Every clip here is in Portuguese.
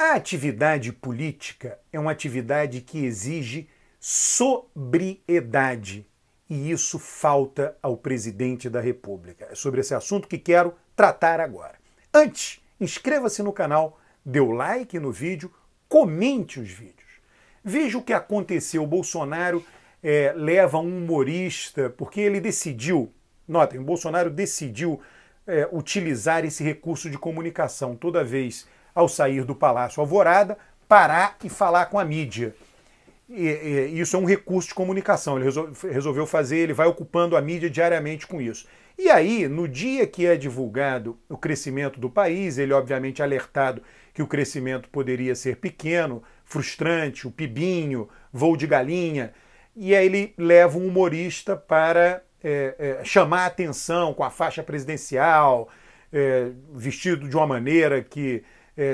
A atividade política é uma atividade que exige sobriedade. E isso falta ao presidente da República. É sobre esse assunto que quero tratar agora. Antes, inscreva-se no canal, dê o like no vídeo, comente os vídeos. Veja o que aconteceu. O Bolsonaro leva um humorista, porque ele decidiu, notem, o Bolsonaro decidiu utilizar esse recurso de comunicação toda vez ao sair do Palácio Alvorada, parar e falar com a mídia. Isso é um recurso de comunicação, ele resolveu fazer, ele vai ocupando a mídia diariamente com isso. E aí, no dia que é divulgado o crescimento do país, ele obviamente alertado que o crescimento poderia ser pequeno, frustrante, o pibinho, voo de galinha, e aí ele leva um humorista para chamar a atenção com a faixa presidencial, vestido de uma maneira que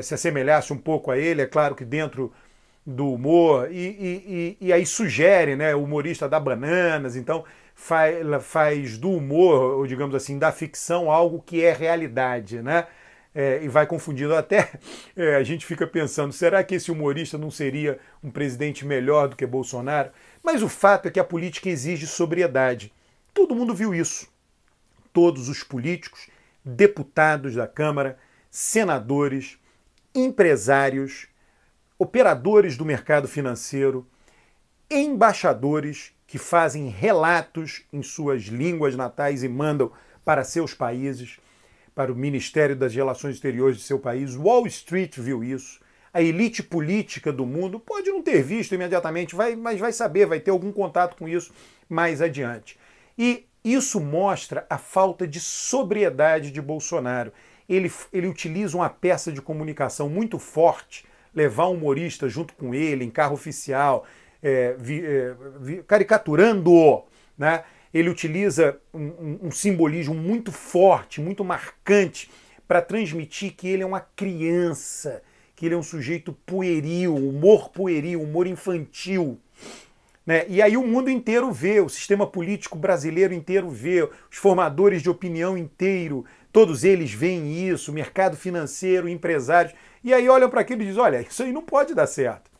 se assemelhasse um pouco a ele, é claro que dentro do humor, e aí sugere, né, o humorista dá bananas, então faz do humor, ou digamos assim, da ficção, algo que é realidade, né? E vai confundindo até, a gente fica pensando, será que esse humorista não seria um presidente melhor do que Bolsonaro? Mas o fato é que a política exige sobriedade. Todo mundo viu isso. Todos os políticos, deputados da Câmara, senadores, empresários, operadores do mercado financeiro, embaixadores que fazem relatos em suas línguas natais e mandam para seus países, para o Ministério das Relações Exteriores de seu país. Wall Street viu isso. A elite política do mundo pode não ter visto imediatamente, mas vai saber, vai ter algum contato com isso mais adiante. E isso mostra a falta de sobriedade de Bolsonaro. Ele utiliza uma peça de comunicação muito forte, levar um humorista junto com ele em carro oficial, caricaturando-o, né? Ele utiliza um simbolismo muito forte, muito marcante, para transmitir que ele é uma criança, que ele é um sujeito pueril, humor infantil. Né? E aí o mundo inteiro vê, o sistema político brasileiro inteiro vê, os formadores de opinião inteiro, todos eles veem isso, mercado financeiro, empresários, e aí olham para aquilo e dizem, olha, isso aí não pode dar certo.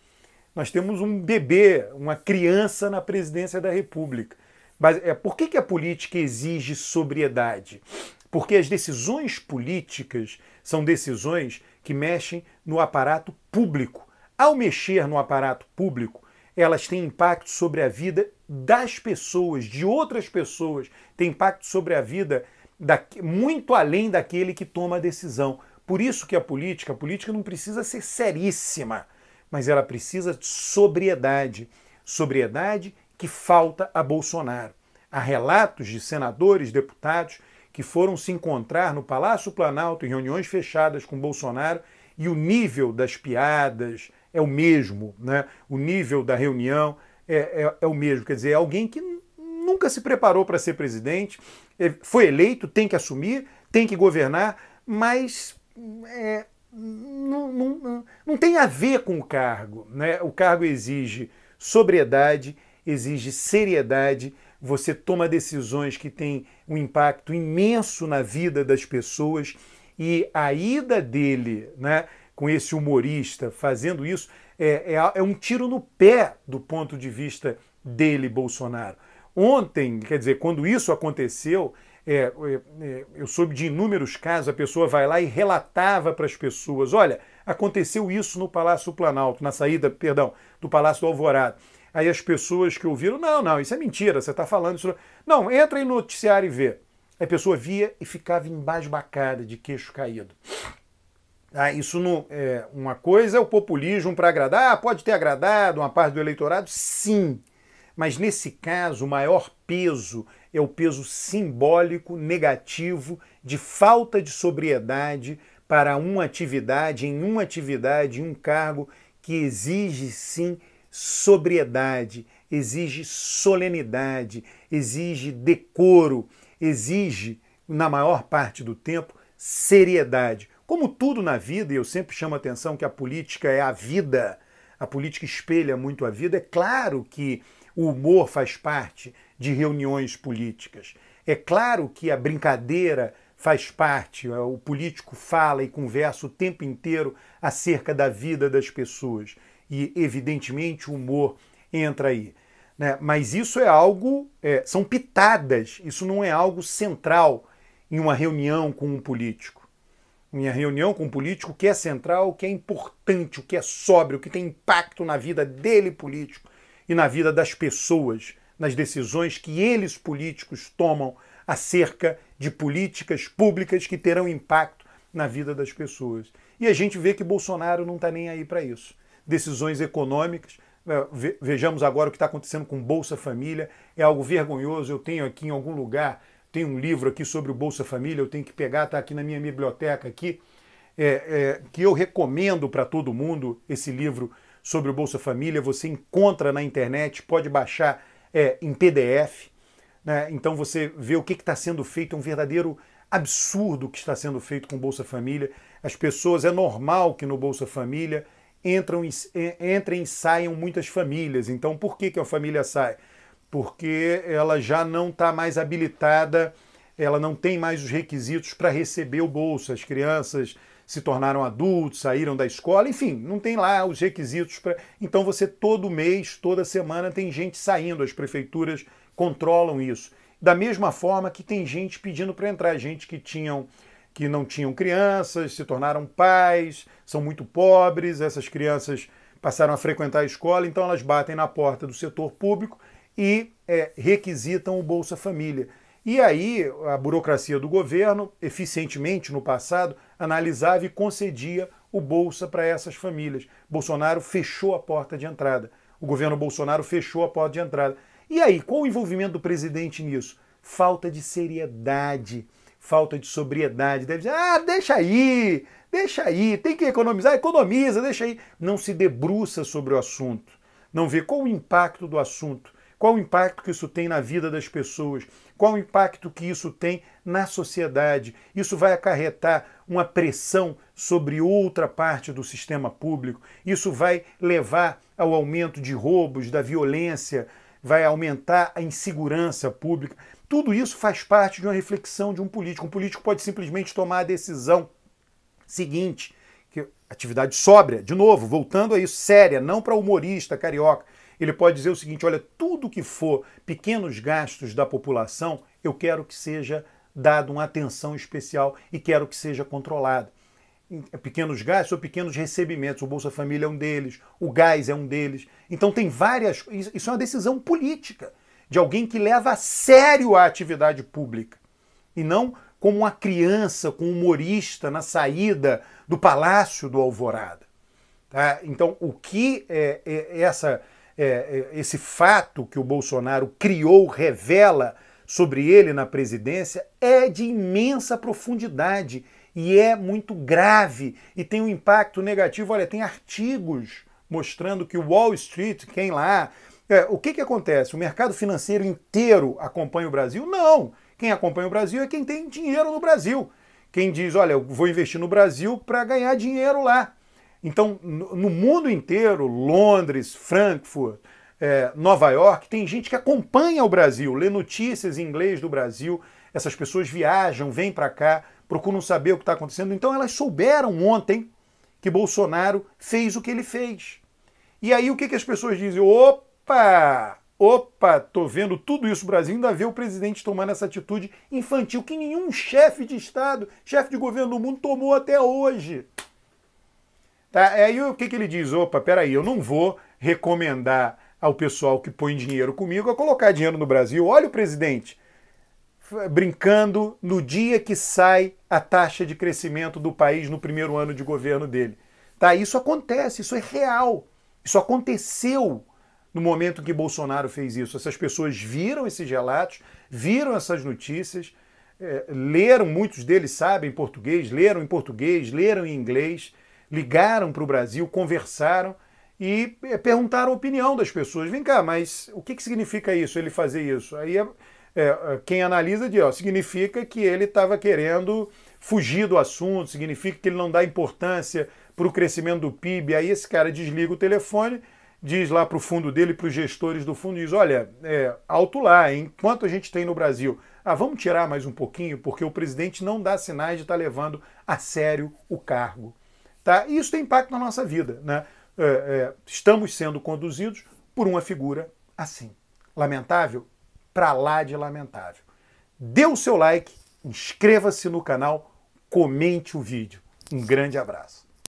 Nós temos um bebê, uma criança na presidência da República. Mas por que a política exige sobriedade? Porque as decisões políticas são decisões que mexem no aparato público. Ao mexer no aparato público, elas têm impacto sobre a vida das pessoas, de outras pessoas, têm impacto sobre a vida muito além daquele que toma a decisão. Por isso que a política não precisa ser seríssima, mas ela precisa de sobriedade. Sobriedade que falta a Bolsonaro. Há relatos de senadores, deputados, que foram se encontrar no Palácio Planalto em reuniões fechadas com Bolsonaro e o nível das piadas é o mesmo, né? O nível da reunião é o mesmo. Quer dizer, é alguém que nunca se preparou para ser presidente, foi eleito, tem que assumir, tem que governar, mas não tem a ver com o cargo, né? O cargo exige sobriedade, exige seriedade, você toma decisões que têm um impacto imenso na vida das pessoas e a ida dele, né, com esse humorista fazendo isso é um tiro no pé do ponto de vista dele, Bolsonaro. Ontem, quer dizer, quando isso aconteceu, eu soube de inúmeros casos, a pessoa vai lá e relatava para as pessoas, olha, aconteceu isso no Palácio Planalto, na saída, perdão, do Palácio do Alvorada. Aí as pessoas que ouviram, não, isso é mentira, você está falando isso. Não, entra aí no noticiário e vê. A pessoa via e ficava embasbacada, de queixo caído. Isso não uma coisa é o populismo para agradar, pode ter agradado uma parte do eleitorado, sim. Mas nesse caso, o maior peso é o peso simbólico, negativo, de falta de sobriedade para uma atividade, em um cargo que exige, sim, sobriedade, exige solenidade, exige decoro, exige, na maior parte do tempo, seriedade. Como tudo na vida, e eu sempre chamo a atenção que a política é a vida, a política espelha muito a vida, é claro que o humor faz parte de reuniões políticas. É claro que a brincadeira faz parte, o político fala e conversa o tempo inteiro acerca da vida das pessoas. E, evidentemente, o humor entra aí. Né? Mas isso é algo, são pitadas, isso não é algo central em uma reunião com um político. Em uma reunião com um político, o que é central, o que é importante, o que é sóbrio, o que tem impacto na vida dele político e na vida das pessoas, nas decisões que eles políticos tomam acerca de políticas públicas que terão impacto na vida das pessoas. E a gente vê que Bolsonaro não está nem aí para isso. Decisões econômicas, vejamos agora o que está acontecendo com Bolsa Família, é algo vergonhoso. Eu tenho aqui em algum lugar, tem um livro aqui sobre o Bolsa Família, eu tenho que pegar, está aqui na minha biblioteca aqui, que eu recomendo para todo mundo, esse livro sobre o Bolsa Família. Você encontra na internet, pode baixar em PDF, né? Então você vê o que está sendo feito, é um verdadeiro absurdo o que está sendo feito com o Bolsa Família. As pessoas, é normal que no Bolsa Família entrem e saiam muitas famílias. Então por que a família sai? Porque ela já não está mais habilitada, ela não tem mais os requisitos para receber o Bolsa. As crianças se tornaram adultos, saíram da escola, enfim, não tem lá os requisitos para... Então você todo mês, toda semana tem gente saindo, as prefeituras controlam isso. Da mesma forma que tem gente pedindo para entrar, gente que não tinham crianças, se tornaram pais, são muito pobres, essas crianças passaram a frequentar a escola, então elas batem na porta do setor público e requisitam o Bolsa Família. E aí a burocracia do governo, eficientemente no passado, analisava e concedia o Bolsa para essas famílias. Bolsonaro fechou a porta de entrada. O governo Bolsonaro fechou a porta de entrada. E aí, qual o envolvimento do presidente nisso? Falta de seriedade, falta de sobriedade. Deve dizer, deixa aí, tem que economizar, economiza, deixa aí. Não se debruça sobre o assunto, não vê qual o impacto do assunto, qual o impacto que isso tem na vida das pessoas, qual o impacto que isso tem na sociedade. Isso vai acarretar uma pressão sobre outra parte do sistema público, isso vai levar ao aumento de roubos, da violência, vai aumentar a insegurança pública. Tudo isso faz parte de uma reflexão de um político. Um político pode simplesmente tomar a decisão seguinte, que atividade sóbria, de novo, voltando a isso, séria, não para humorista carioca. Ele pode dizer o seguinte: olha, tudo que for pequenos gastos da população, eu quero que seja dado uma atenção especial e quero que seja controlado. Pequenos gastos ou pequenos recebimentos, o Bolsa Família é um deles, o gás é um deles. Então tem várias... Isso é uma decisão política, de alguém que leva a sério a atividade pública, e não como uma criança, com um humorista na saída do Palácio do Alvorada. Tá? Então o que esse fato que o Bolsonaro criou revela sobre ele na presidência é de imensa profundidade e é muito grave e tem um impacto negativo. Olha, tem artigos mostrando que o Wall Street, quem lá... o que acontece? O mercado financeiro inteiro acompanha o Brasil? Não! Quem acompanha o Brasil é quem tem dinheiro no Brasil. Quem diz, olha, eu vou investir no Brasil para ganhar dinheiro lá. Então, no mundo inteiro, Londres, Frankfurt, Nova York, tem gente que acompanha o Brasil, lê notícias em inglês do Brasil, essas pessoas viajam, vêm para cá, procuram saber o que está acontecendo. Então elas souberam ontem que Bolsonaro fez o que ele fez. E aí o que as pessoas dizem? Opa, tô vendo tudo isso, o Brasil ainda vê o presidente tomando essa atitude infantil que nenhum chefe de Estado, chefe de governo do mundo tomou até hoje. Tá? Aí o que ele diz? Opa, peraí, eu não vou recomendar ao pessoal que põe dinheiro comigo a colocar dinheiro no Brasil. Olha o presidente brincando no dia que sai a taxa de crescimento do país no primeiro ano de governo dele. Tá? Isso acontece, isso é real. Isso aconteceu no momento que Bolsonaro fez isso. Essas pessoas viram esses relatos, viram essas notícias, leram, muitos deles sabem português, leram em português, leram em inglês, ligaram para o Brasil, conversaram e perguntaram a opinião das pessoas. Vem cá, mas o que significa isso, ele fazer isso? Aí quem analisa diz, significa que ele estava querendo fugir do assunto, significa que ele não dá importância para o crescimento do PIB. Aí esse cara desliga o telefone diz lá para o fundo dele, para os gestores do fundo, diz, olha, alto lá, enquanto a gente tem no Brasil, vamos tirar mais um pouquinho, porque o presidente não dá sinais de estar levando a sério o cargo. Tá? E isso tem impacto na nossa vida, né? Estamos sendo conduzidos por uma figura assim. Lamentável? Pra lá de lamentável. Dê o seu like, inscreva-se no canal, comente o vídeo. Um grande abraço.